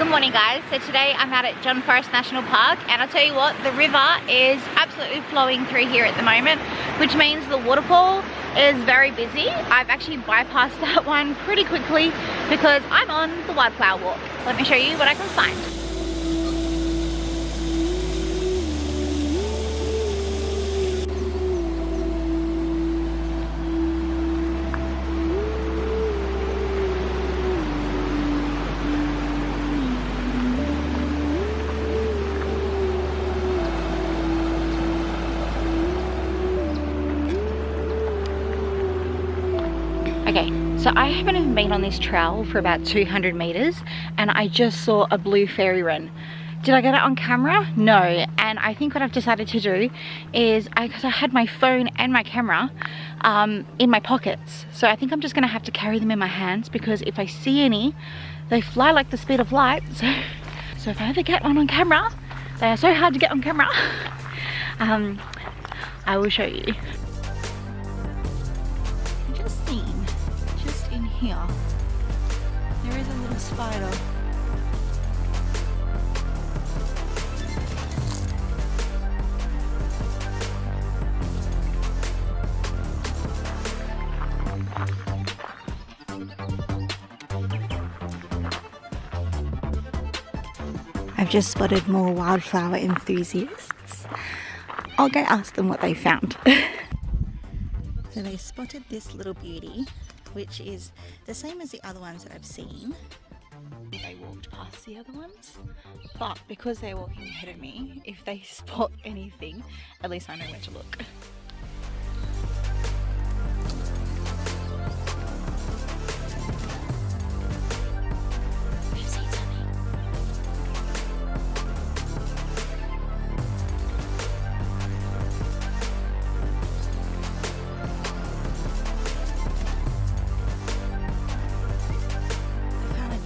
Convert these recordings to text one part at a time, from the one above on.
Good morning guys. So today I'm out at John Forrest National Park, and I'll tell you what, the river is absolutely flowing through here at the moment, which means the waterfall is very busy. I've actually bypassed that one pretty quickly because I'm on the Wildflower walk. Let me show you what I can find. Okay, so I haven't even been on this trail for about 200 meters and I just saw a blue fairy wren. Did I get it on camera? No. And I think what I've decided to do is, because I had my phone and my camera in my pockets, so I think I'm just gonna have to carry them in my hands, because if I see any, they fly like the speed of light. So if I ever get one on camera, they are so hard to get on camera, I will show you. Here there is a little spider. I've just spotted more wildflower enthusiasts. I'll go ask them what they found. So they spotted this little beauty, which is the same as the other ones that I've seen. They walked past the other ones, but because they're walking ahead of me, if they spot anything, at least I know where to look.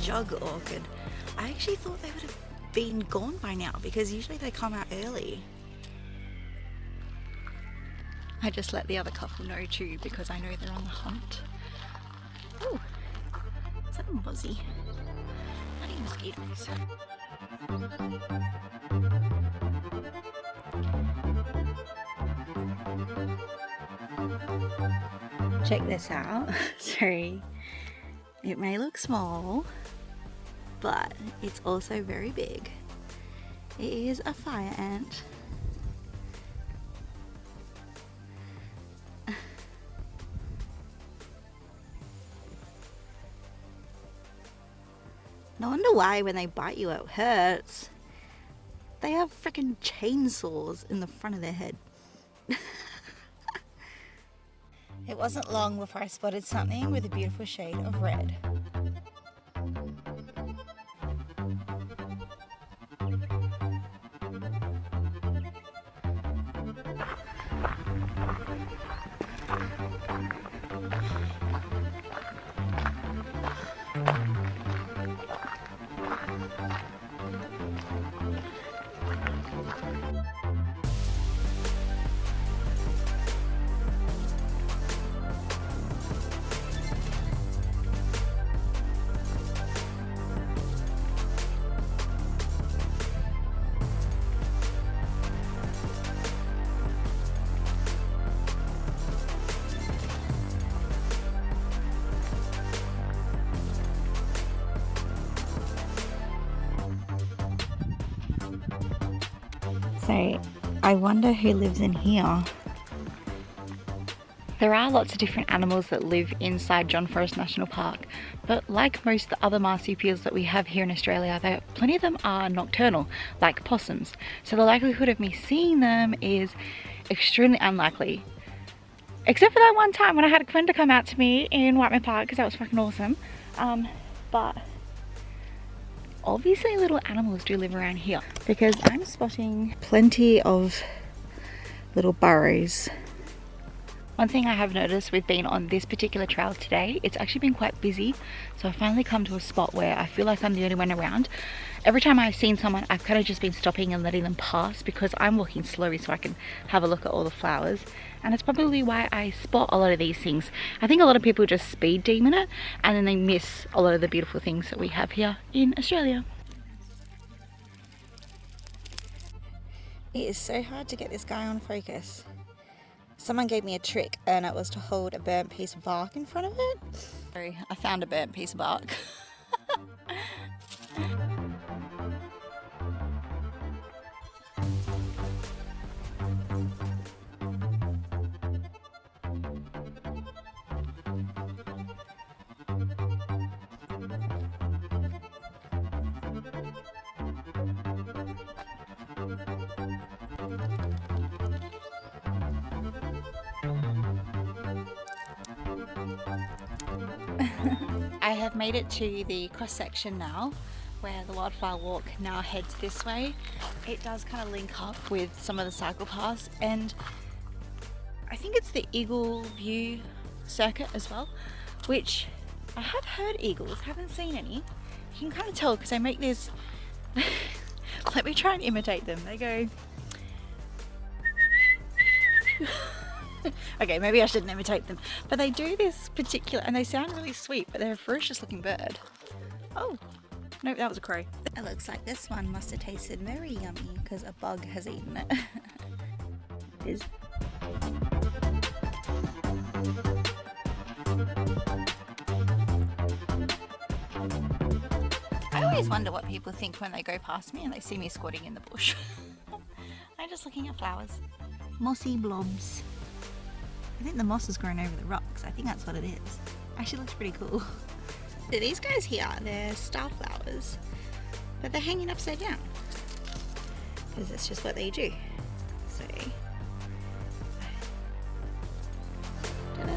Jug orchid. I actually thought they would have been gone by now because usually they come out early. I just let the other couple know too because I know they're on the hunt. Oh, is that a mozzie? Bloody mosquitoes. Check this out. Sorry. It may look small, but it's also very big. It is a fire ant. No wonder why when they bite you it hurts. They have freaking chainsaws in the front of their head. It wasn't long before I spotted something with a beautiful shade of red. So I wonder who lives in here. There are lots of different animals that live inside John Forrest National Park, but like most of the other marsupials that we have here in Australia, plenty of them are nocturnal, like possums. So the likelihood of me seeing them is extremely unlikely. Except for that one time when I had a friend to come out to me in Whitemare Park, because that was fucking awesome. But obviously little animals do live around here, because I'm spotting plenty of little burrows. One thing I have noticed with being on this particular trail today, it's actually been quite busy. So I've finally come to a spot where I feel like I'm the only one around. Every time I've seen someone, I've kind of just been stopping and letting them pass because I'm walking slowly so I can have a look at all the flowers. And it's probably why I spot a lot of these things. I think a lot of people just speed demon it and then they miss a lot of the beautiful things that we have here in Australia. It is so hard to get this guy on focus. Someone gave me a trick and it was to hold a burnt piece of bark in front of it. Sorry, I found a burnt piece of bark. I have made it to the cross section now where the Wildflower walk now heads this way. It does kind of link up with some of the cycle paths, and I think it's the Eagle View circuit as well, which I have heard eagles, haven't seen any. You can kind of tell because they make this let me try and imitate them. They go okay, maybe I shouldn't imitate them, but they do this particular, and they sound really sweet, but they're a ferocious looking bird. Oh, no, that was a crow. It looks like this one must have tasted very yummy because a bug has eaten it. It is. I always wonder what people think when they go past me and they see me squatting in the bush. I'm just looking at flowers. Mossy blobs. I think the moss has grown over the rocks. I think that's what it is. Actually looks pretty cool. So these guys here, they're starflowers, but they're hanging upside down because that's just what they do. So, ta-da.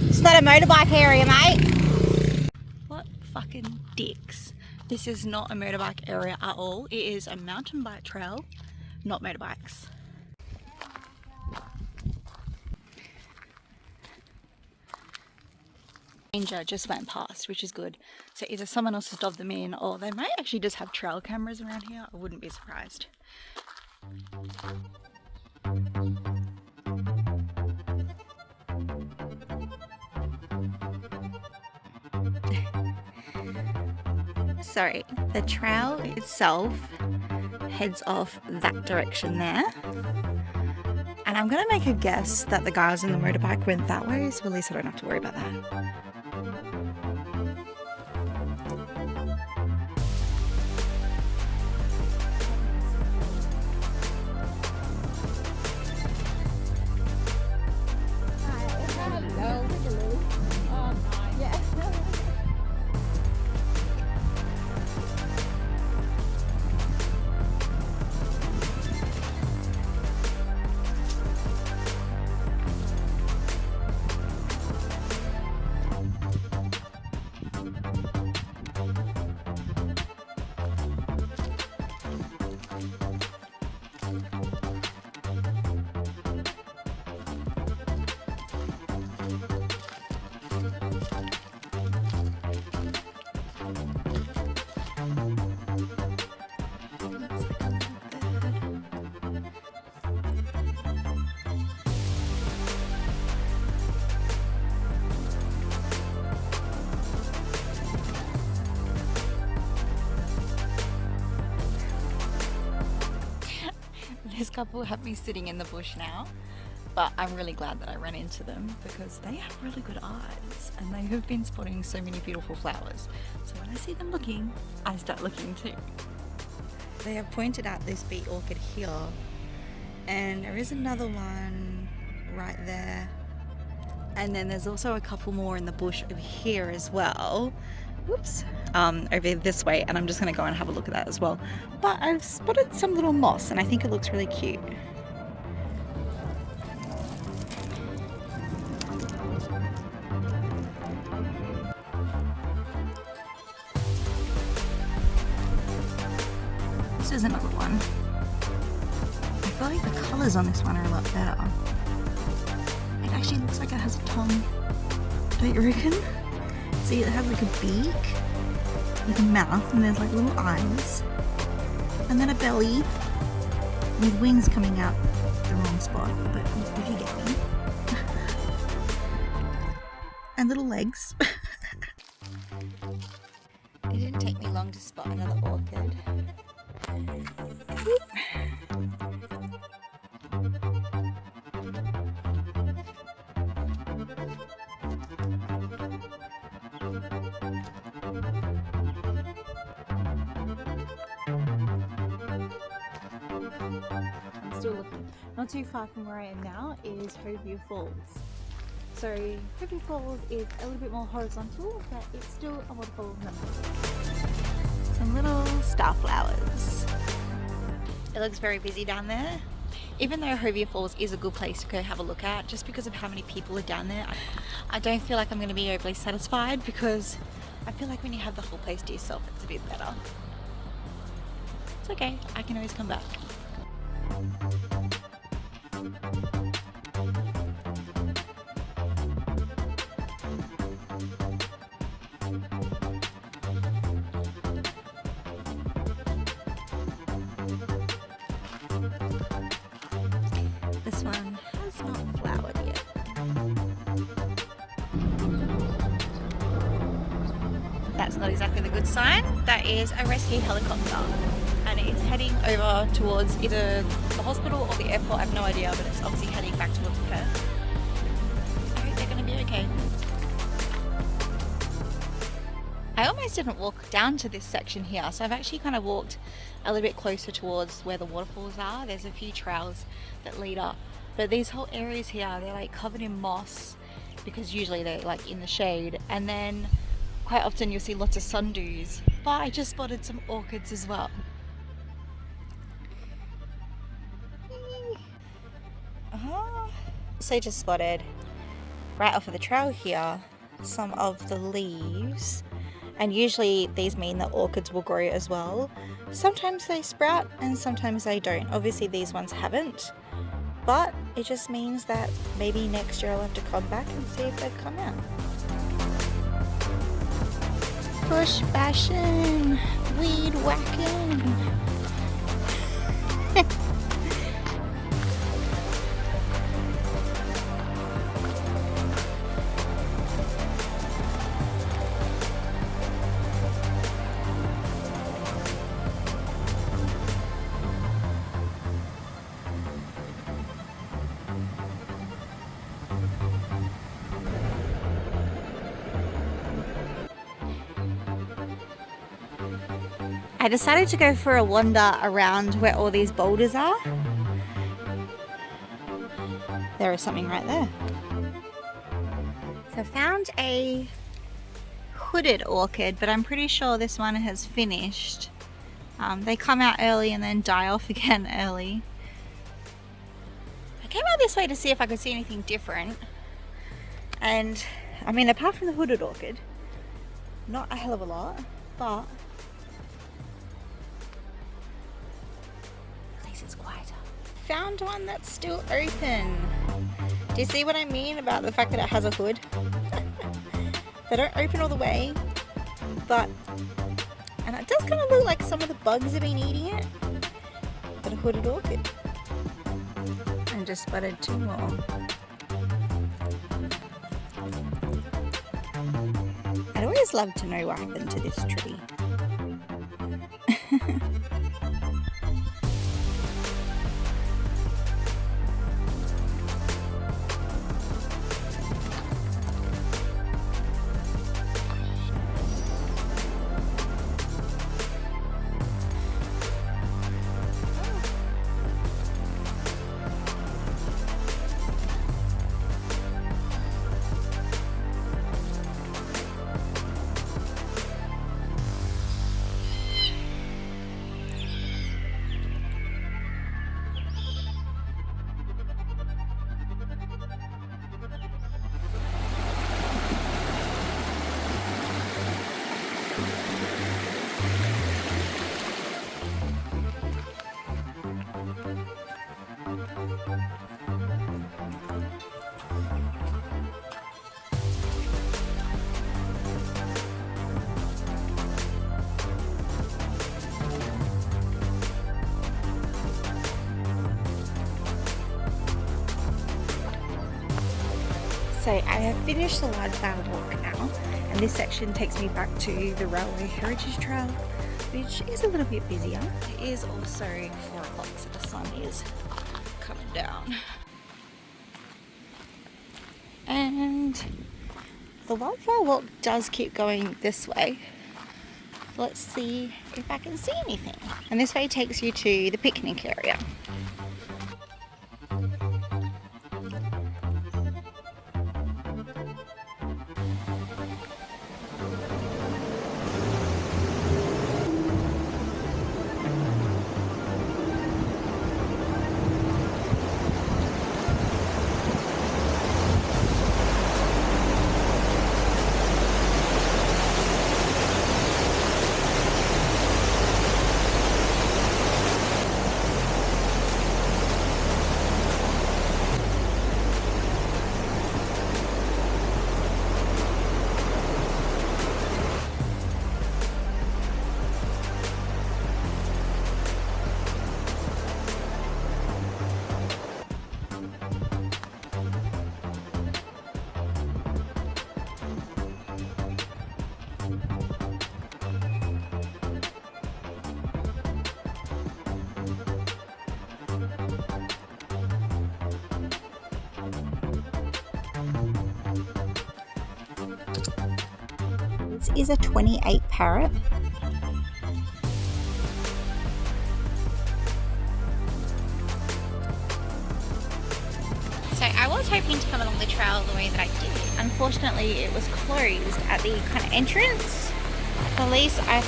It's not a motorbike area, mate. What fucking dicks. This is not a motorbike area at all. It is a mountain bike trail, not motorbikes. Ranger just went past, which is good. So either someone else has dobbed them in, or they might actually just have trail cameras around here. I wouldn't be surprised. Sorry, the trail itself heads off that direction there. And I'm gonna make a guess that the guys on the motorbike went that way, so at least I don't have to worry about that. This couple have me sitting in the bush now, but I'm really glad that I ran into them because they have really good eyes and they have been spotting so many beautiful flowers. So when I see them looking, I start looking too. They have pointed out this bee orchid here, and there is another one right there. And then there's also a couple more in the bush over here as well. Whoops, over this way, and I'm just going to go and have a look at that as well. But I've spotted some little moss and I think it looks really cute. is another one. I feel like the colours on this one are a lot better. It actually looks like it has a tongue, don't you reckon? See, it has like a beak, like a mouth, and there's like little eyes, and then a belly with wings coming out the wrong spot, but if you get me. And little legs. It didn't take me long to spot another orchid. I'm still looking. Not too far from where I am now is Falls. So Falls is a little bit more horizontal, but it's still a waterfall nonetheless. Some little starflowers. It looks very busy down there. Even though Falls is a good place to go have a look at, just because of how many people are down there, I don't feel like I'm going to be overly satisfied, because I feel like when you have the whole place to yourself, it's a bit better. It's okay, I can always come back. This one has not flowered yet. That's not exactly the good sign. That is a rescue helicopter, and it's heading over towards either the hospital or the airport. I have no idea, but it's obviously heading back towards Perth. I hope they're going to be okay. I almost didn't walk down to this section here, so I've actually kind of walked a little bit closer towards where the waterfalls are. There's a few trails that lead up, but these whole areas here, they're like covered in moss, because usually they're like in the shade, and then quite often you'll see lots of sundews. But I just spotted some orchids as well. So just spotted right off of the trail here some of the leaves, and usually these mean that orchids will grow as well. Sometimes they sprout and sometimes they don't. Obviously these ones haven't, but it just means that maybe next year I'll have to come back and see if they've come out. Bush bashing, weed whacking. I decided to go for a wander around where all these boulders are. There is something right there. So I found a hooded orchid, but I'm pretty sure this one has finished. They come out early and then die off again early. I came out this way to see if I could see anything different. And I mean, apart from the hooded orchid, not a hell of a lot, but it's quieter. Found one that's still open. Do you see what I mean about the fact that it has a hood? They don't open all the way, but, and it does kind of look like some of the bugs have been eating it, but a hooded orchid. And just spotted two more. I'd always love to know what happened to this tree. I have finished the Wildflower walk now, and this section takes me back to the Railway Heritage Trail, which is a little bit busier. It is also 4 o'clock, so the sun is coming down. And the Wildflower walk does keep going this way. Let's see if I can see anything. And this way takes you to the picnic area. This is a 28 parrot. So I was hoping to come along the trail the way that I did. Unfortunately, it was closed at the kind of entrance. At least I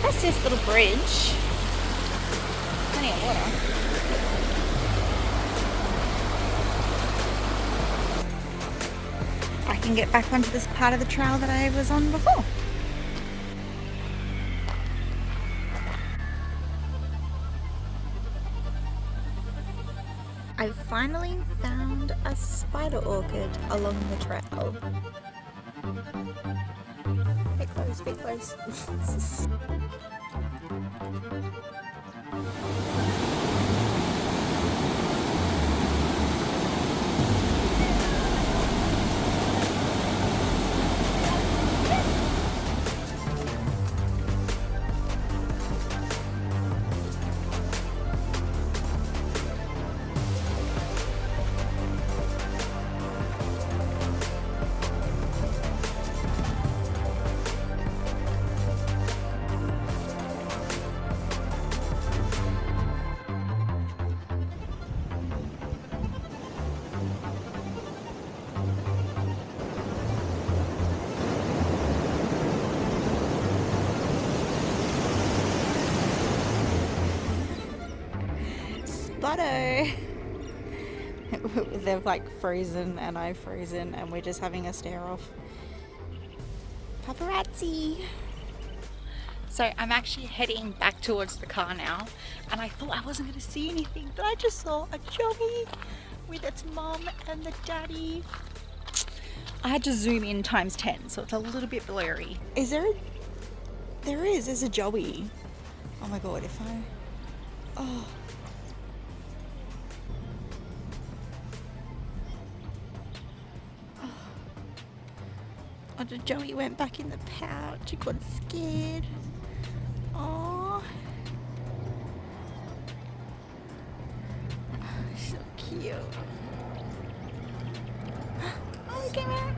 pressed this little bridge. Plenty of water. I can get back onto this part of the trail that I was on before. I finally found a spider orchid along the trail. Bit close, bit close. Spotto! They've like frozen and I've frozen and we're just having a stare off. Paparazzi! So I'm actually heading back towards the car now, and I thought I wasn't going to see anything, but I just saw a joey with its mum and the daddy. I had to zoom in times 10, so it's a little bit blurry. Is there a... There's a joey. Oh my god, if I... Oh... Oh, the joey went back in the pouch. He got scared. Oh, so cute. Oh, he came out.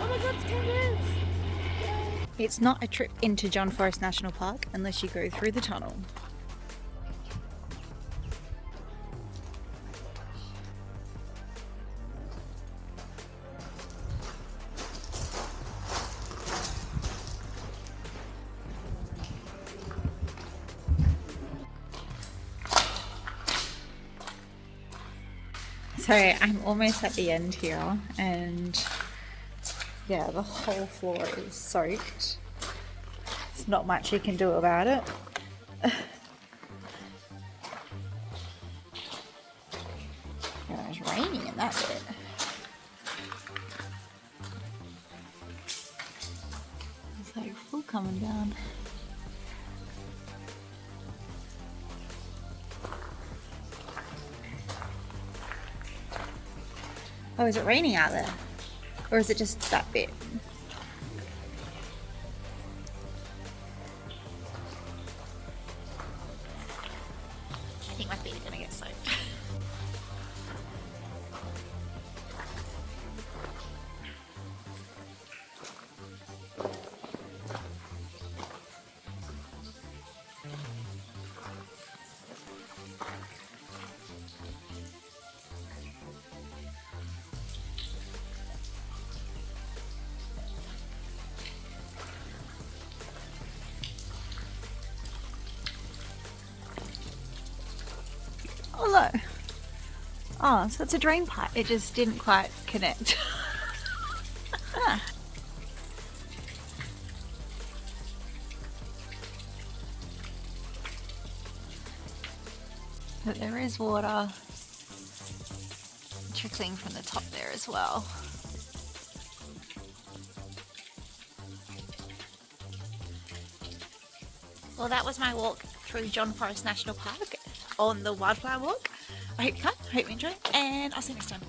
Oh my god, it's kangaroos. It's not a trip into John Forrest National Park unless you go through the tunnel. So I'm almost at the end here, and yeah, the whole floor is soaked. There's not much you can do about it. Yeah, it's raining in that bit. apple coming down. Oh, is it raining out there? Or is it just that bit? I think my feet are gonna get soaked. Oh look. Oh, so it's a drain pipe. It just didn't quite connect. Huh. But there is water trickling from the top there as well. Well, that was my walk through John Forrest National Park on the Wildflower walk. I hope you enjoyed, and I'll see you next time.